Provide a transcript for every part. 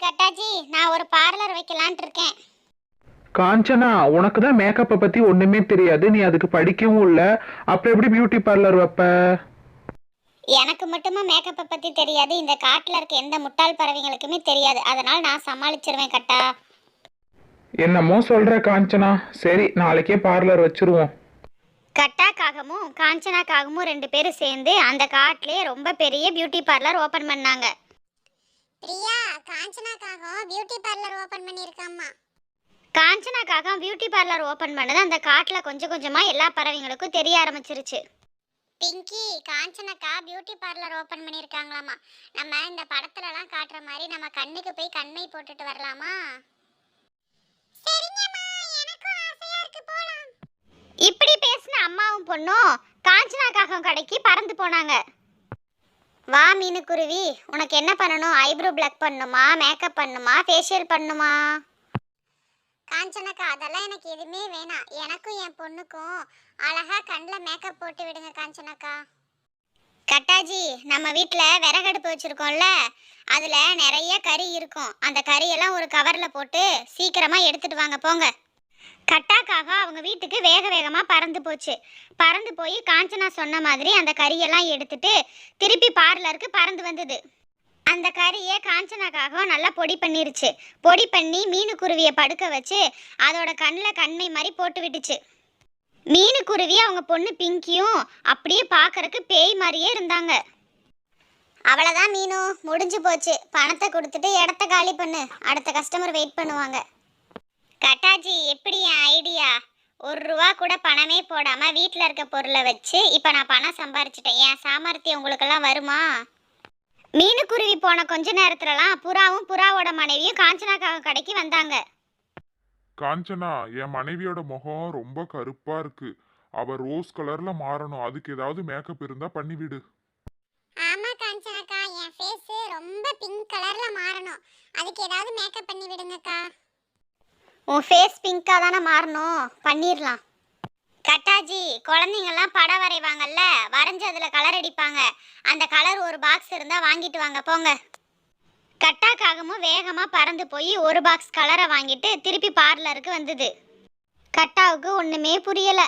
கட்டாஜி நான் ஒரு பார்லர் வைக்கலான்ட்டு இருக்கேன். காஞ்சனா, உனக்கு தான் மேக்கப்பை பத்தி ஒண்ணுமே தெரியாது, நீ அதுக்கு படிக்கவும் இல்ல. அப்ப எப்படி பியூட்டி பார்லர் வைப்ப? எனக்கு மட்டுமா மேக்கப்பை பத்தி தெரியாது, இந்த காட்டுல இருக்க எந்த முட்டாள் பறவைங்களுக்குமே தெரியாது. அதனால நான் சமாளிச்சிருவேன் கட்டா. என்னமோ சொல்ற காஞ்சனா. சரி, நாளைக்கே பார்லர் வச்சிருவோம். கட்டாக்காகவும் காஞ்சனாக்காகவும் 2 பேரும் சேர்ந்து அந்த காட்டிலே ரொம்ப பெரிய பியூட்டி பார்லர் ஓபன் பண்ணாங்க. பிரியா, காஞ்சனாக்காகவும் பியூட்டி பார்லர் ஓபன் பண்ணிருக்காம்மா. காஞ்சனாக்காகவும் பியூட்டி பார்லர் ஓபன் பண்ணது அந்த காட்டுல கொஞ்சம் கொஞ்சமா எல்லா பறவைங்களுக்கும் தெரிய ஆரம்பிச்சிருச்சு. பிங்கி, காஞ்சனாக்கா பியூட்டி பார்லர் ஓபன் பண்ணிருக்காங்களாமா. நம்ம இந்த படத்துல எல்லாம் காட்டுற மாதிரி நம்ம கண்ணுக்கு போய் கண்மை போட்டுட்டு வரலாமா? சரிங்கம்மா, எனக்கும் ஆசையா இருக்கு, போலாம். இப்படி பேசின அம்மாவும் பொண்ணும் காஞ்சனாக்காகவும் கடைக்கு பறந்து போனாங்க. வா மீனுக்குருவி, உனக்கு என்ன பண்ணணும்? ஐப்ரோ பிளக் பண்ணணுமா, மேக்கப் பண்ணணுமா, ஃபேஷியல் பண்ணணுமா? காஞ்சனாக்கா, அதெல்லாம் எனக்கு எதுவுமே வேணாம். எனக்கும் என் பொண்ணுக்கும் அழகா கண்ணில் மேக்கப் போட்டு விடுங்க காஞ்சனாக்கா. கட்டாஜி, நம்ம வீட்டில் விறகடுப்பு வச்சுருக்கோம்ல, அதில் நிறைய கறி இருக்கும். அந்த கறியெல்லாம் ஒரு கவரில் போட்டு சீக்கிரமாக எடுத்துகிட்டு வாங்க போங்க. கட்டாக்காக அவங்க வீட்டுக்கு வேக வேகமாக பறந்து போச்சு. பறந்து போய் காஞ்சனா சொன்ன மாதிரி அந்த கறியெல்லாம் எடுத்துட்டு திருப்பி பார்லருக்கு பறந்து வந்தது. அந்த கறியை காஞ்சனாக்காக நல்லா பொடி பண்ணிருச்சு. பொடி பண்ணி மீனுக்குருவியை படுக்க வச்சு அதோட கண்ணில் கண்மை மாதிரி போட்டு விட்டுச்சு. மீனுக்குருவி அவங்க பொண்ணு பிங்கியும் அப்படியே பார்க்கறக்கு பேய் மாதிரியே இருந்தாங்க. அவ்வளோதான் மீனு, முடிஞ்சு போச்சு. பணத்தை கொடுத்துட்டு இடத்த காலி பண்ணு, அடுத்த கஸ்டமர் வெயிட் பண்ணுவாங்க. கட்டாஜி, எப்படி என் ஐடியா? ₹1 கூட பணமே போடாம வீட்டில் இருக்க பொருளை வச்சு இப்போ நான் பணம் சம்பாரிச்சிட்டேன். என் சாமர்த்தியம் உங்களுக்கெல்லாம் வருமா? மீனுக்குருவி போன கொஞ்ச நேரத்துலலாம் புறாவும் புறாவோட மனைவியும் காஞ்சனாக்காக கடைக்கு வந்தாங்க. காஞ்சனா, என் மனைவியோட முகம் ரொம்ப கருப்பா இருக்கு. அவ ரோஸ் கலர்ல மாறணும். அதுக்கு ஏதாவது மேக்கப் இருந்தா பண்ணிவிடு. ஆமா காஞ்சனாக்கா, என் ஃபேஸ் ரொம்ப பிங்க் கலர்ல மாறணும். அதுக்கு ஏதாவது மேக்கப் பண்ணி விடுங்கக்கா. உன் ஃபேஸ் பிங்காக தானே மாறணும், பண்ணிடலாம். கட்டாஜி, குழந்தைங்கள்லாம் படம் வரைவாங்கல்ல, வரைஞ்சி அதில் கலர் அடிப்பாங்க. அந்த கலர் ஒரு பாக்ஸ் இருந்தால் வாங்கிட்டு வாங்க போங்க. கட்டாக்காகவும் வேகமாக பறந்து போய் ஒரு பாக்ஸ் கலரை வாங்கிட்டு திருப்பி பார்லருக்கு வந்தது. கட்டாவுக்கு ஒன்றுமே புரியலை.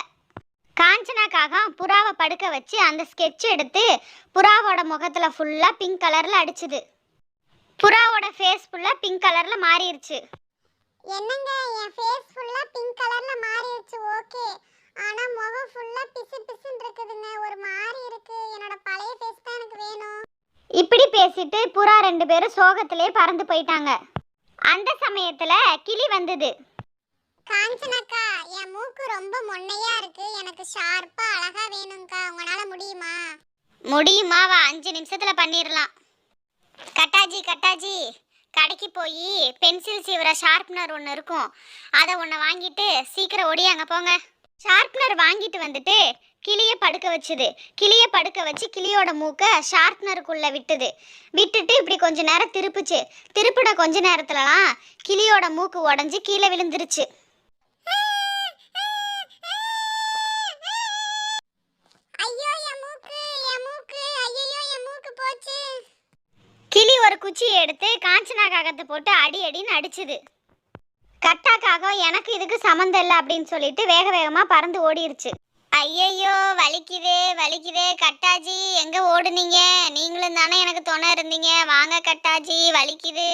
காஞ்சனாக்காக புறாவை படுக்க வச்சு அந்த ஸ்கெட்ச் எடுத்து புறாவோட முகத்தில் ஃபுல்லாக பிங்க் கலரில் அடிச்சுது. புறாவோட ஃபேஸ் ஃபுல்லாக பிங்க் கலரில் மாறிடுச்சு. என்னங்க, என் ஃபேஸ் ஃபுல்லா பிங்க் கலர்ல மாறிடுச்சு, ஓகே. ஆனா முகம் ஃபுல்லா பிசு பிசுன்னு இருக்குதுங்க, ஒரு மாதிரி இருக்கு. என்னோட பழைய ஃபேஸ் தான் எனக்கு வேணும். இப்படி பேசிட்டு புறா 2 பேரும் சோகத்திலே பறந்து போயிட்டாங்க. அந்த சமயத்துல கிளி வந்தது. காஞ்சனாக்கா, என் மூக்கு ரொம்ப மொண்ணையா இருக்கு, எனக்கு ஷார்ப்பா அழகா வேணும்க்கா. உங்களால முடியுமா? முடியுமா? வா, 5 நிமிஷத்துல பண்ணிடலாம். கட்டாஜி, கடைக்கு போய் பென்சில் சீவுற ஷார்ப்னர் ஒன்று இருக்கும், அதை ஒன்று வாங்கிட்டு சீக்கிரம் ஓடியாங்க போங்க. ஷார்ப்னர் வாங்கிட்டு வந்துட்டு கிளியை படுக்க வச்சுது. கிளியை படுக்க வச்சு கிளியோட மூக்கை ஷார்ப்னருக்குள்ளே விட்டுட்டு இப்படி கொஞ்ச நேரம் திருப்புச்சு. திருப்பின கொஞ்ச நேரத்துலலாம் கிளியோட மூக்கு உடஞ்சி கீழே விழுந்துருச்சு. ஐயோ என் மூக்கு, என் மூக்கு, ஐயோ என் மூக்கு போச்சு. கிளி ஒரு குச்சியை எடுத்து காஞ்சனாக்காகத்தை போட்டு அடின்னு அடிச்சுது. கட்டாக்காக எனக்கு இதுக்கு சம்மந்தம் இல்லை அப்படின்னு சொல்லிட்டு வேக வேகமாக பறந்து ஓடிருச்சு. ஐயையோ, வலிக்குதே. கட்டாஜி, எங்கே ஓடுனீங்க? நீங்களும் தானே எனக்கு துணை இருந்தீங்க. வாங்க கட்டாஜி, வலிக்குது.